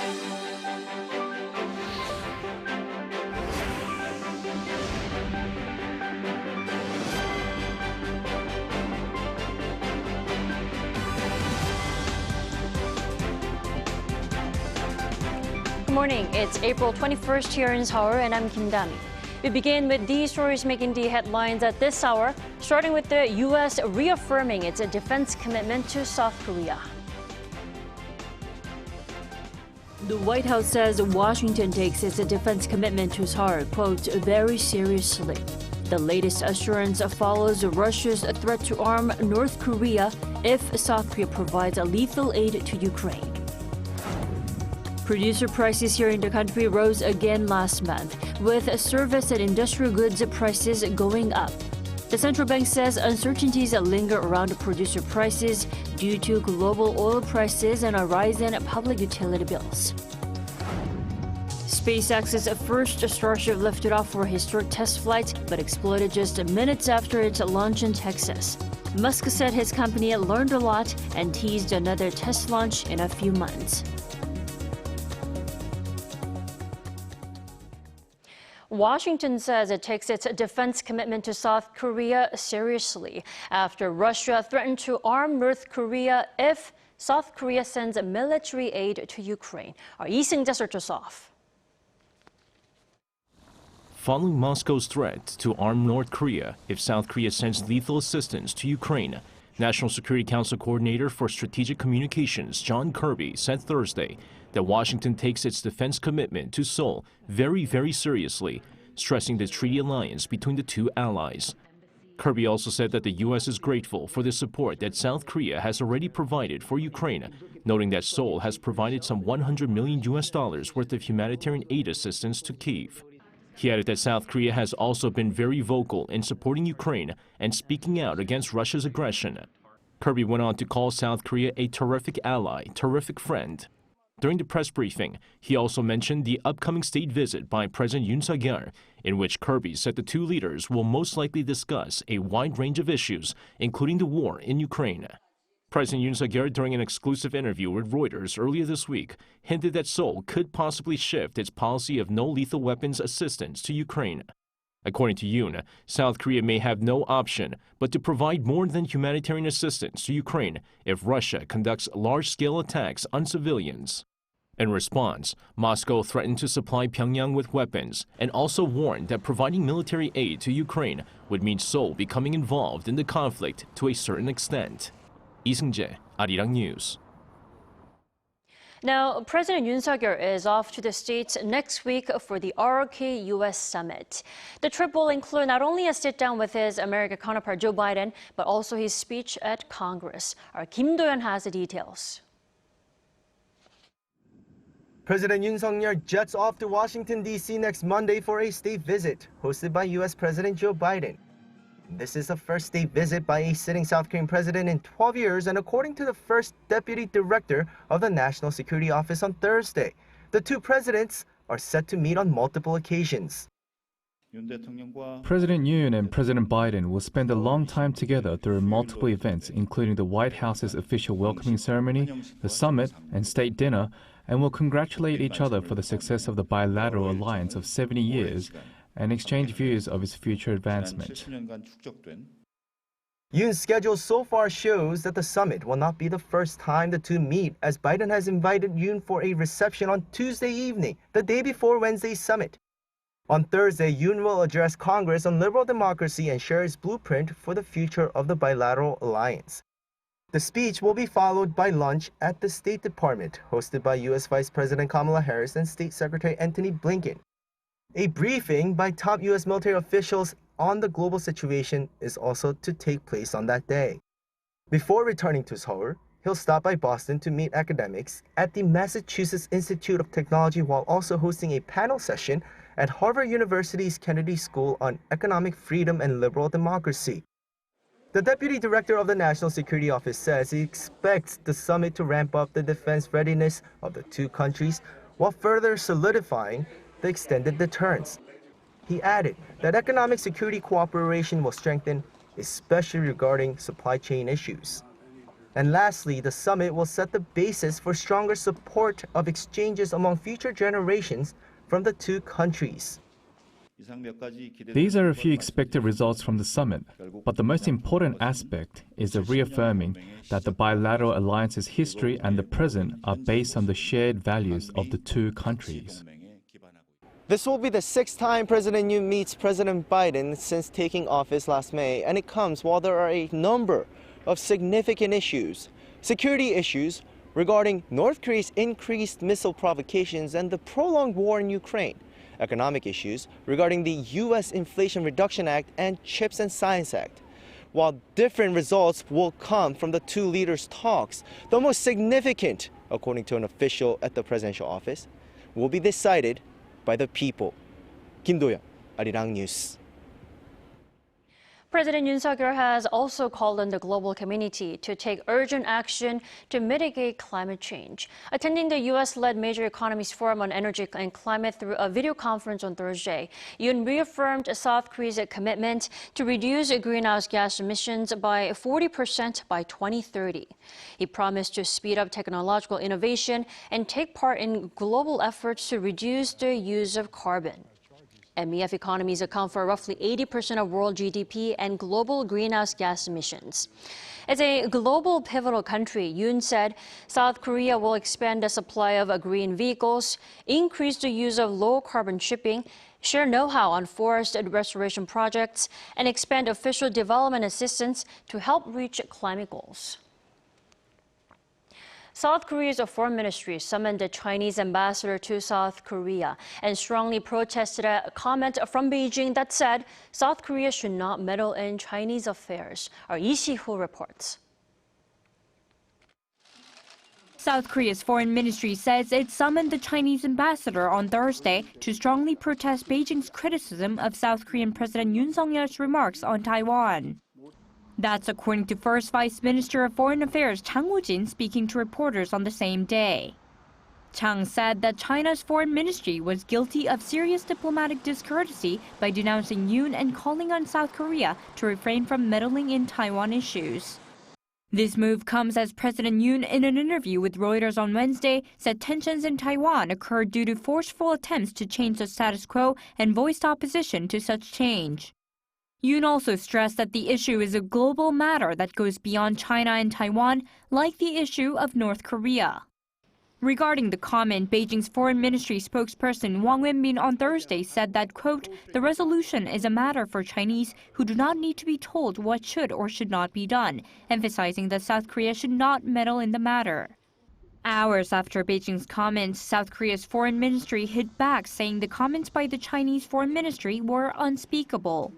Good morning. It's April 21st here in Seoul, and I'm Kim Dami. We begin with these stories making the headlines at this hour, starting with the U.S. reaffirming its defense commitment to South Korea. The White House says Washington takes its defense commitment to Seoul, quote, very seriously. The latest assurance follows Russia's threat to arm North Korea if South Korea provides lethal aid to Ukraine. Producer prices here in the country rose again last month, with service and industrial goods prices going up. The central bank says uncertainties linger around producer prices due to global oil prices and a rise in public utility bills. SpaceX's first Starship lifted off for a historic test flight, but exploded just minutes after its launch in Texas. Musk said his company learned a lot and teased another test launch in a few months. Washington says it takes its defense commitment to South Korea seriously after Russia threatened to arm North Korea if South Korea sends military aid to Ukraine. Our Lee Seung-jae starts us off. Following Moscow's threat to arm North Korea if South Korea sends lethal assistance to Ukraine, National Security Council Coordinator for Strategic Communications John Kirby said Thursday that Washington takes its defense commitment to Seoul very, very seriously, stressing the treaty alliance between the two allies. Kirby also said that the U.S. is grateful for the support that South Korea has already provided for Ukraine, noting that Seoul has provided some $100 million worth of humanitarian aid assistance to Kyiv. He added that South Korea has also been very vocal in supporting Ukraine and speaking out against Russia's aggression. Kirby went on to call South Korea a terrific ally, terrific friend. During the press briefing, he also mentioned the upcoming state visit by President Yoon, in which Kirby said the two leaders will most likely discuss a wide range of issues, including the war in Ukraine. President Yoon, during an exclusive interview with Reuters earlier this week, hinted that Seoul could possibly shift its policy of no lethal weapons assistance to Ukraine. According to Yoon, South Korea may have no option but to provide more than humanitarian assistance to Ukraine if Russia conducts large-scale attacks on civilians. In response, Moscow threatened to supply Pyongyang with weapons and also warned that providing military aid to Ukraine would mean Seoul becoming involved in the conflict to a certain extent. Lee Seung-jae, Arirang News. Now, President Yoon is off to the States next week for the ROK-US summit. The trip will include not only a sit-down with his American counterpart Joe Biden, but also his speech at Congress. Our Kim Do-yeon has the details. President Yoon jets off to Washington, D.C. next Monday for a state visit hosted by U.S. President Joe Biden. This is the first state visit by a sitting South Korean president in 12 years, and according to the first deputy director of the National Security Office on Thursday, the two presidents are set to meet on multiple occasions. President Yoon and President Biden will spend a long time together through multiple events, including the White House's official welcoming ceremony, the summit, and state dinner, and will congratulate each other for the success of the bilateral alliance of 70 years and exchange views of its future advancement. Yoon's schedule so far shows that the summit will not be the first time the two meet, as Biden has invited Yoon for a reception on Tuesday evening, the day before Wednesday's summit. On Thursday, Yoon will address Congress on liberal democracy and share his blueprint for the future of the bilateral alliance. The speech will be followed by lunch at the State Department, hosted by U.S. Vice President Kamala Harris and State Secretary Antony Blinken. A briefing by top U.S. military officials on the global situation is also to take place on that day. Before returning to Seoul, he'll stop by Boston to meet academics at the Massachusetts Institute of Technology while also hosting a panel session at Harvard University's Kennedy School on Economic Freedom and Liberal Democracy. The Deputy Director of the National Security Office says he expects the summit to ramp up the defense readiness of the two countries while further solidifying the extended deterrence. He added that economic security cooperation will strengthen, especially regarding supply chain issues. And lastly, the summit will set the basis for stronger support of exchanges among future generations from the two countries. These are a few expected results from the summit, but the most important aspect is the reaffirming that the bilateral alliance's history and the present are based on the shared values of the two countries. This will be the 6th time President Yoon meets President Biden since taking office last May, and it comes while there are a number of significant issues. Security issues regarding North Korea's increased missile provocations and the prolonged war in Ukraine. Economic issues regarding the U.S. Inflation Reduction Act and CHIPS and Science Act. While different results will come from the two leaders' talks, the most significant, according to an official at the presidential office, will be decided by the people. Kim Do-young, Arirang News. President Yoon has also called on the global community to take urgent action to mitigate climate change. Attending the U.S.-led Major Economies Forum on Energy and Climate through a video conference on Thursday, Yoon reaffirmed South Korea's commitment to reduce greenhouse gas emissions by 40% by 2030. He promised to speed up technological innovation and take part in global efforts to reduce the use of carbon. MEF economies account for roughly 80% of world GDP and global greenhouse gas emissions. As a global pivotal country, Yoon said South Korea will expand the supply of green vehicles, increase the use of low-carbon shipping, share know-how on forest restoration projects, and expand official development assistance to help reach climate goals. South Korea's foreign ministry summoned the Chinese ambassador to South Korea and strongly protested a comment from Beijing that said South Korea should not meddle in Chinese affairs. Our Lee Si-hoo reports. South Korea's foreign ministry says it summoned the Chinese ambassador on Thursday to strongly protest Beijing's criticism of South Korean President Yoon Suk-yeol's remarks on Taiwan. That's according to First Vice Minister of Foreign Affairs Chang Woo-jin speaking to reporters on the same day. Chang said that China's foreign ministry was guilty of serious diplomatic discourtesy by denouncing Yoon and calling on South Korea to refrain from meddling in Taiwan issues. This move comes as President Yoon, in an interview with Reuters on Wednesday, said tensions in Taiwan occurred due to forceful attempts to change the status quo and voiced opposition to such change. Yoon also stressed that the issue is a global matter that goes beyond China and Taiwan, like the issue of North Korea. Regarding the comment, Beijing's foreign ministry spokesperson Wang Wenbin on Thursday said that, quote, the resolution is a matter for Chinese who do not need to be told what should or should not be done, emphasizing that South Korea should not meddle in the matter. Hours after Beijing's comments, South Korea's foreign ministry hit back, saying the comments by the Chinese foreign ministry were unspeakable.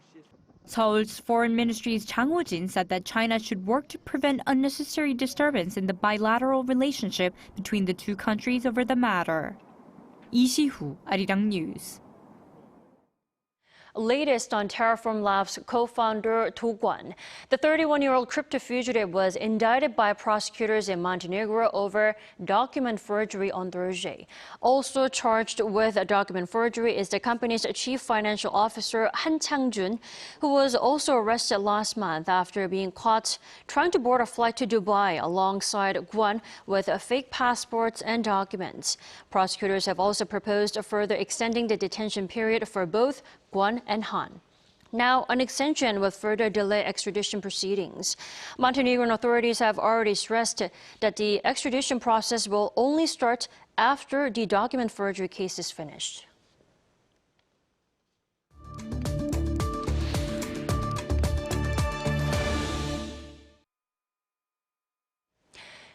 Seoul's foreign ministry's Chang Woo-jin said that China should work to prevent unnecessary disturbance in the bilateral relationship between the two countries over the matter. Lee Si-hoo, Arirang News. Latest on Terraform Labs co-founder Kwon. The 31-year-old crypto fugitive was indicted by prosecutors in Montenegro over document forgery on Thursday. Also charged with document forgery is the company's chief financial officer Han Chang-jun, who was also arrested last month after being caught trying to board a flight to Dubai alongside Kwon with fake passports and documents. Prosecutors have also proposed further extending the detention period for both Kwon and Han. Now, an extension will further delay extradition proceedings. Montenegrin authorities have already stressed that the extradition process will only start after the document forgery case is finished.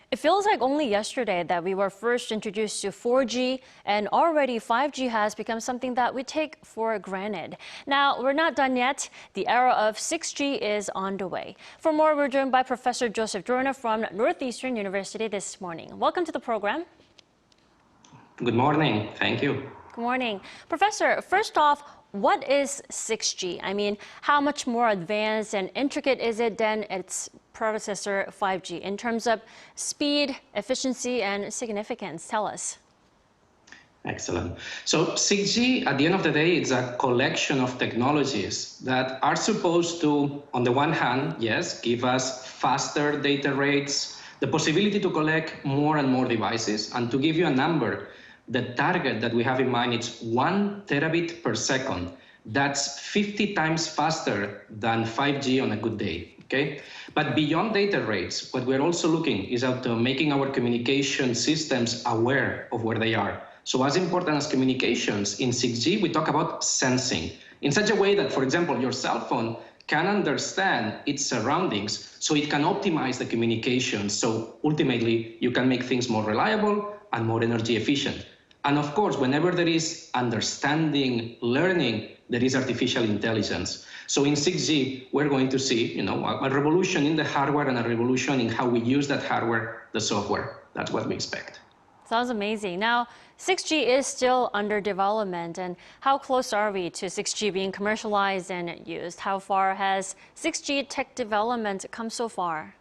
It feels like only yesterday that we were first introduced to 4G, and already 5G has become something that we take for granted. Now, we're not done yet. The era of 6G is on the way. For more, we're joined by Professor Joseph Dorna from Northeastern University this morning. Welcome to the program. Good morning. Thank you. Good morning. Professor, first off, what is 6G? I mean, how much more advanced and intricate is it than its predecessor 5G in terms of speed, efficiency, and significance? Tell us. Excellent. So 6G, at the end of the day, it's a collection of technologies that are supposed to, on the one hand, yes, give us faster data rates, the possibility to collect more and more devices. And to give you a number, the target that we have in mind is 1 terabit per second. That's 50 times faster than 5G on a good day. Okay? But beyond data rates, what we're also looking is at making our communication systems aware of where they are. So as important as communications, in 6G, we talk about sensing in such a way that, for example, your cell phone can understand its surroundings so it can optimize the communication. So ultimately, you can make things more reliable and more energy efficient. And of course, whenever there is understanding, learning, there is artificial intelligence. So in 6G, we're going to see, a revolution in the hardware and a revolution in how we use that hardware, the software. That's what we expect. Sounds amazing. Now, 6G is still under development, and how close are we to 6G being commercialized and used? How far has 6G tech development come so far?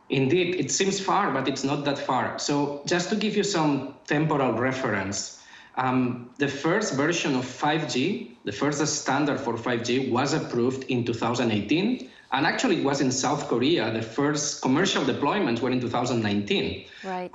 Indeed, it seems far, but it's not that far. So just to give you some temporal reference, the first version of 5G, the first standard for 5G, was approved in 2018. And actually, it was in South Korea. The first commercial deployments were in 2019. Right.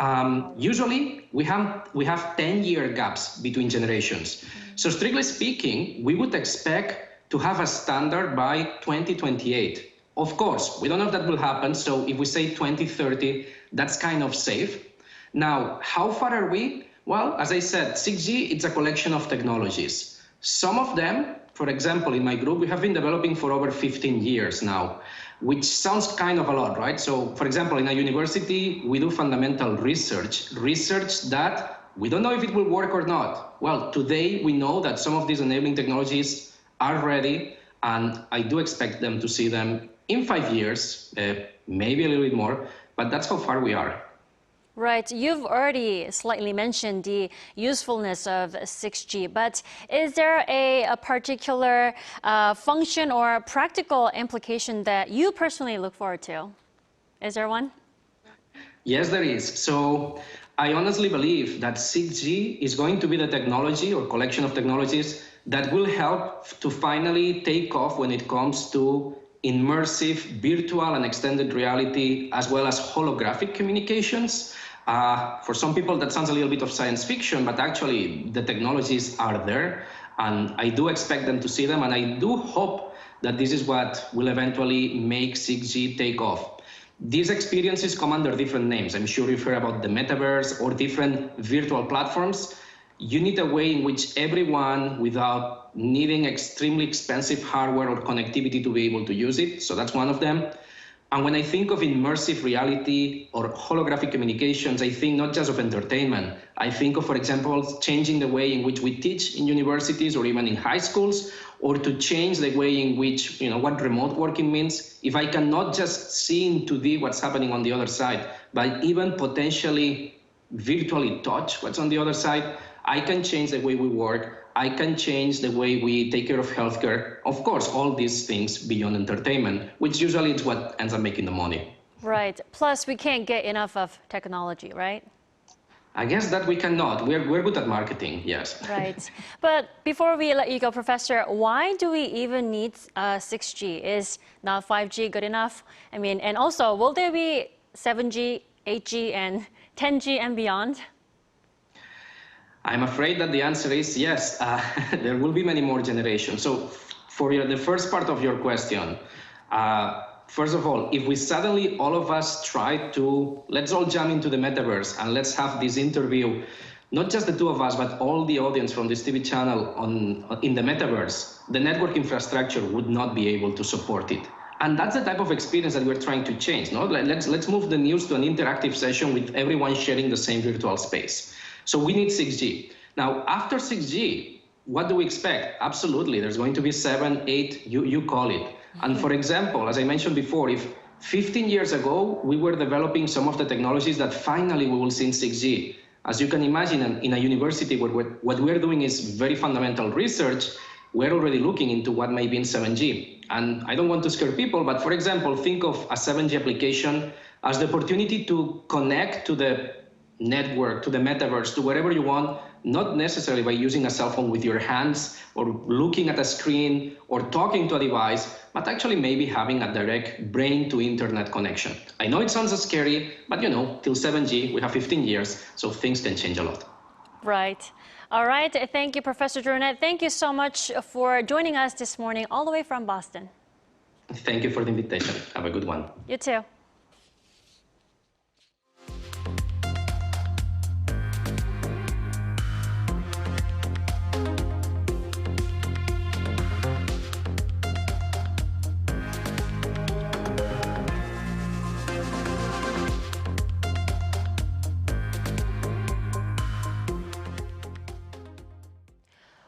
Usually, we have 10-year gaps between generations. So strictly speaking, we would expect to have a standard by 2028. Of course, we don't know if that will happen. So if we say 2030, that's kind of safe. Now, how far are we? Well, as I said, 6G, it's a collection of technologies. Some of them, for example, in my group, we have been developing for over 15 years now, which sounds kind of a lot, right? So, for example, in a university, we do fundamental research that we don't know if it will work or not. Well, today we know that some of these enabling technologies are ready, and I do expect them to see them in 5 years, maybe a little bit more, but that's how far we are. Right. You've already slightly mentioned the usefulness of 6G, but is there a particular function or practical implication that you personally look forward to? Is there one? Yes, there is. So I honestly believe that 6G is going to be the technology or collection of technologies that will help to finally take off when it comes to immersive, virtual, and extended reality, as well as holographic communications. For some people, that sounds a little bit of science fiction, but actually the technologies are there, and I do expect them to see them, and I do hope that this is what will eventually make 6G take off. These experiences come under different names. I'm sure you've heard about the metaverse or different virtual platforms. You need a way in which everyone, without needing extremely expensive hardware or connectivity to be able to use it. So that's one of them. And when I think of immersive reality or holographic communications, I think not just of entertainment. I think of, for example, changing the way in which we teach in universities or even in high schools, or to change the way in which, what remote working means. If I cannot just see in 2D what's happening on the other side, but even potentially virtually touch what's on the other side, I can change the way we work. I can change the way we take care of healthcare. Of course, all these things beyond entertainment, which usually is what ends up making the money. Right. Plus, we can't get enough of technology, right? I guess that we cannot. We're good at marketing, yes. Right. But before we let you go, Professor, why do we even need 6G? Is not 5G good enough? I mean, and also, will there be 7G, 8G, and 10G and beyond? I'm afraid that the answer is yes. There will be many more generations. So for the first part of your question, first of all, if we suddenly, all of us try to, let's all jump into the metaverse and let's have this interview, not just the two of us, but all the audience from this TV channel in the metaverse, the network infrastructure would not be able to support it. And that's the type of experience that we're trying to change. No? Let's move the news to an interactive session with everyone sharing the same virtual space. So we need 6G. Now, after 6G, what do we expect? Absolutely, there's going to be 7, 8, you call it. And for example, as I mentioned before, if 15 years ago, we were developing some of the technologies that finally we will see in 6G. As you can imagine, in a university where what we're doing is very fundamental research, we're already looking into what may be in 7G. And I don't want to scare people, but for example, think of a 7G application as the opportunity to connect to the network, to the metaverse, to wherever you want, not necessarily by using a cell phone with your hands or looking at a screen or talking to a device, but actually maybe having a direct brain-to-internet connection. I know it sounds scary, but till 7G, we have 15 years, so things can change a lot. Right. All right. Thank you, Professor Jornet. Thank you so much for joining us this morning, all the way from Boston. Thank you for the invitation. Have a good one. You too.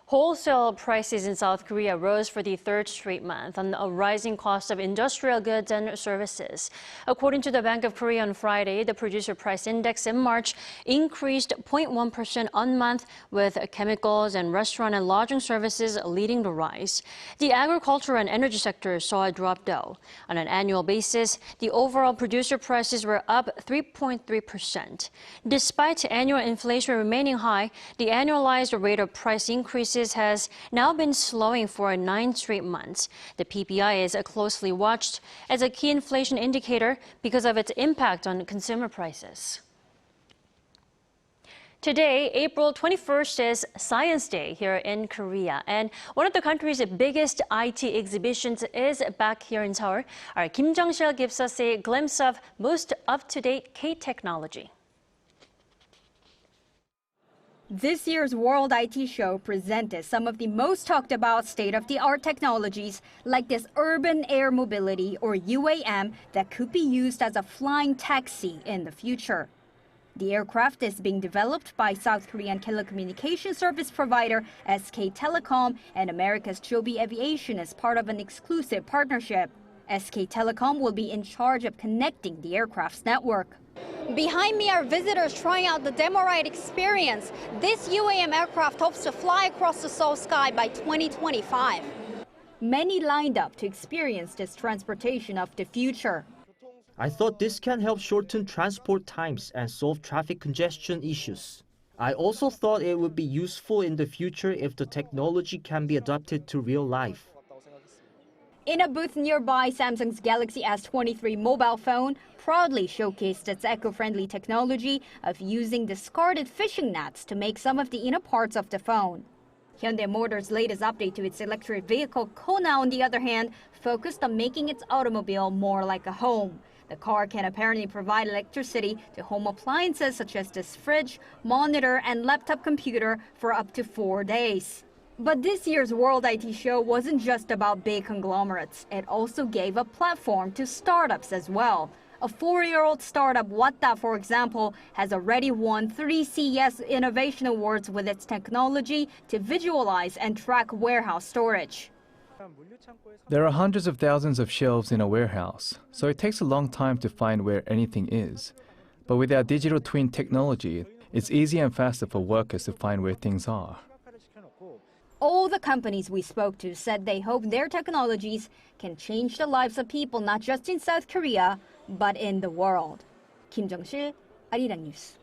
Wholesale prices in South Korea rose for the third straight month on a rising cost of industrial goods and services. According to the Bank of Korea on Friday, the producer price index in March increased 0.1% on month, with chemicals and restaurant and lodging services leading the rise. The agriculture and energy sector saw a drop though. On an annual basis, the overall producer prices were up 3.3%. Despite annual inflation remaining high, the annualized rate of price increases has now been slowing for 9 straight months. The PPI is closely watched as a key inflation indicator because of its impact on consumer prices. Today, April 21st, is Science Day here in Korea, and one of the country's biggest IT exhibitions is back here in Seoul. Our Kim Jung-sil gives us a glimpse of most up-to-date K-technology. This year's World IT Show presented some of the most talked about state-of-the-art technologies like this urban air mobility, or UAM, that could be used as a flying taxi in the future. The aircraft is being developed by South Korean telecommunication service provider SK Telecom and America's Joby Aviation as part of an exclusive partnership. SK Telecom will be in charge of connecting the aircraft's network. Behind me are visitors trying out the demo ride experience. This UAM aircraft hopes to fly across the Seoul sky by 2025. Many lined up to experience this transportation of the future. I thought this can help shorten transport times and solve traffic congestion issues. I also thought it would be useful in the future if the technology can be adapted to real life. In a booth nearby, Samsung's Galaxy S23 mobile phone proudly showcased its eco-friendly technology of using discarded fishing nets to make some of the inner parts of the phone. Hyundai Motor's latest update to its electric vehicle, Kona, on the other hand, focused on making its automobile more like a home. The car can apparently provide electricity to home appliances such as this fridge, monitor, and laptop computer for up to 4 days. But this year's World IT Show wasn't just about big conglomerates. It also gave a platform to startups as well. A 4-year-old startup, Watta, for example, has already won 3 CES Innovation Awards with its technology to visualize and track warehouse storage. There are hundreds of thousands of shelves in a warehouse, so it takes a long time to find where anything is. But with our digital twin technology, it's easier and faster for workers to find where things are. All the companies we spoke to said they hope their technologies can change the lives of people not just in South Korea, but in the world. Kim Jung-sil, Arirang News.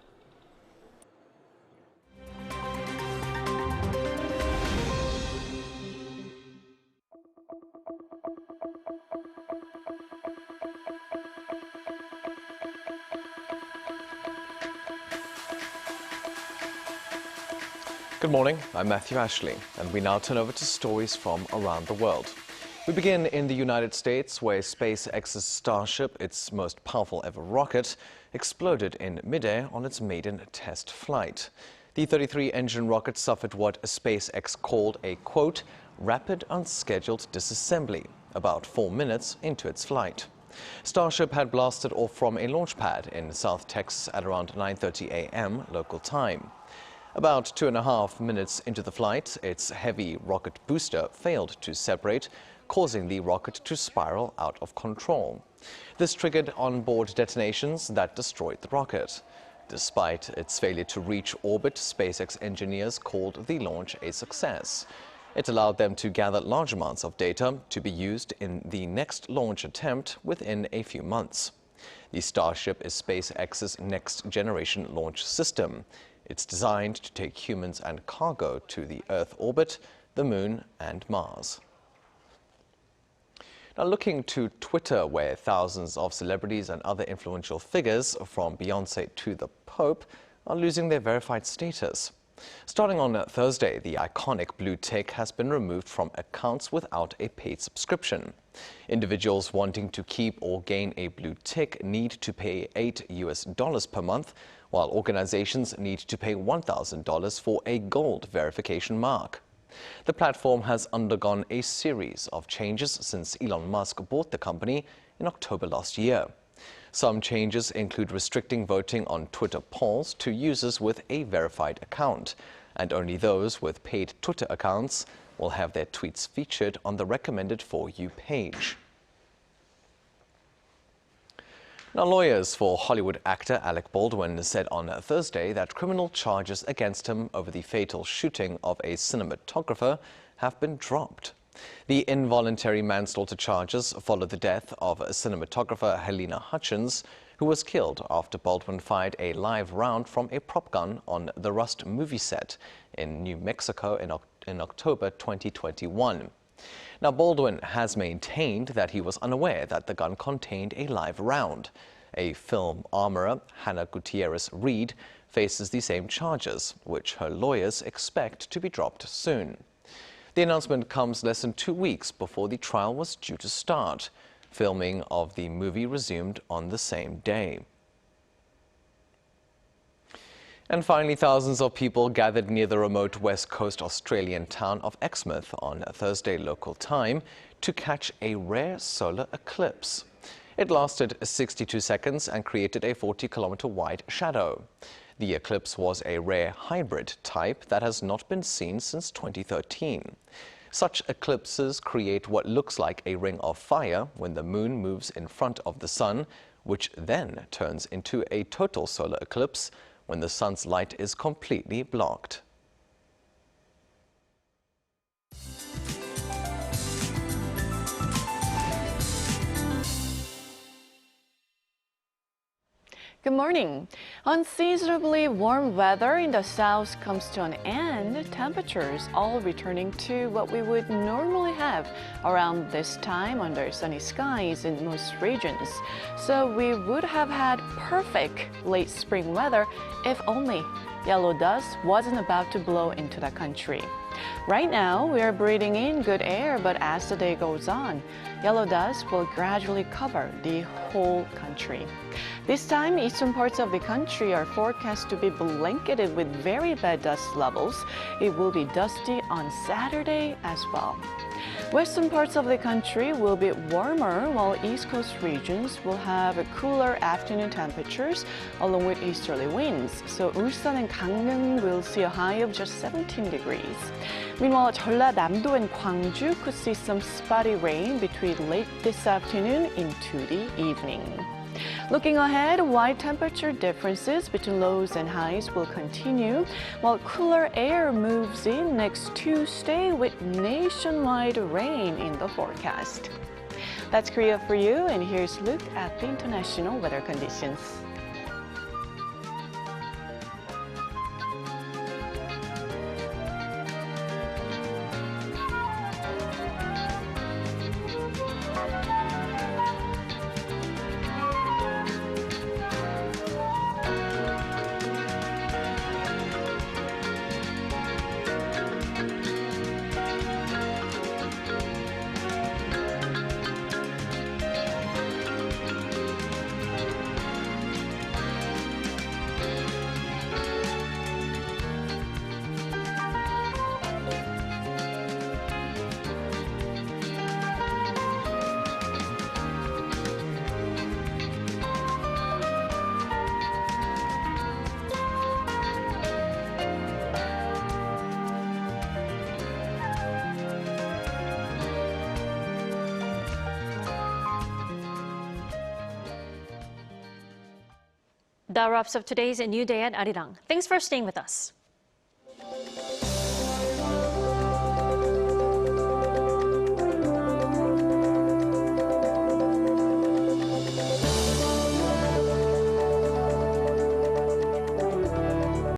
Good morning, I'm Matthew Ashley, and we now turn over to stories from around the world. We begin in the United States, where SpaceX's Starship, its most powerful ever rocket, exploded in midair on its maiden test flight. The 33-engine rocket suffered what SpaceX called a, quote, rapid unscheduled disassembly about 4 minutes into its flight. Starship had blasted off from a launch pad in South Texas at around 9:30 a.m. local time. About 2.5 minutes into the flight, its heavy rocket booster failed to separate, causing the rocket to spiral out of control. This triggered onboard detonations that destroyed the rocket. Despite its failure to reach orbit, SpaceX engineers called the launch a success. It allowed them to gather large amounts of data to be used in the next launch attempt within a few months. The Starship is SpaceX's next-generation launch system. It's designed to take humans and cargo to the Earth orbit, the Moon, and Mars. Now, looking to Twitter, where thousands of celebrities and other influential figures, from Beyonce to the Pope, are losing their verified status. Starting on Thursday, the iconic blue tick has been removed from accounts without a paid subscription. Individuals wanting to keep or gain a blue tick need to pay $8 per month, while organizations need to pay $1,000 for a gold verification mark. The platform has undergone a series of changes since Elon Musk bought the company in October last year. Some changes include restricting voting on Twitter polls to users with a verified account, and only those with paid Twitter accounts will have their tweets featured on the recommended For You page. Now, lawyers for Hollywood actor Alec Baldwin said on Thursday that criminal charges against him over the fatal shooting of a cinematographer have been dropped. The involuntary manslaughter charges follow the death of cinematographer Helena Hutchins, who was killed after Baldwin fired a live round from a prop gun on the Rust movie set in New Mexico in October 2021. Now, Baldwin has maintained that he was unaware that the gun contained a live round. A film armorer, Hannah Gutierrez-Reed, faces the same charges, which her lawyers expect to be dropped soon. The announcement comes less than 2 weeks before the trial was due to start. Filming of the movie resumed on the same day. And finally, thousands of people gathered near the remote west coast Australian town of Exmouth on Thursday local time to catch a rare solar eclipse. It lasted 62 seconds and created a 40-kilometer wide shadow. The eclipse was a rare hybrid type that has not been seen since 2013. Such eclipses create what looks like a ring of fire when the moon moves in front of the sun, which then turns into a total solar eclipse when the sun's light is completely blocked. Good morning. Unseasonably warm weather in the south comes to an end, temperatures all returning to what we would normally have around this time under sunny skies in most regions. So we would have had perfect late spring weather if only yellow dust wasn't about to blow into the country. Right now, we are breathing in good air, but as the day goes on, yellow dust will gradually cover the whole country. This time, eastern parts of the country are forecast to be blanketed with very bad dust levels. It will be dusty on Saturday as well. Western parts of the country will be warmer, while East Coast regions will have cooler afternoon temperatures along with easterly winds. So Ulsan and Gangneung will see a high of just 17 degrees. Meanwhile, Jeollanam-do and Gwangju could see some spotty rain between late this afternoon into the evening. Looking ahead, wide temperature differences between lows and highs will continue, while cooler air moves in next Tuesday with nationwide rain in the forecast. That's Korea for you, and here's a look at the international weather conditions. That wraps up today's New Day at Arirang. Thanks for staying with us.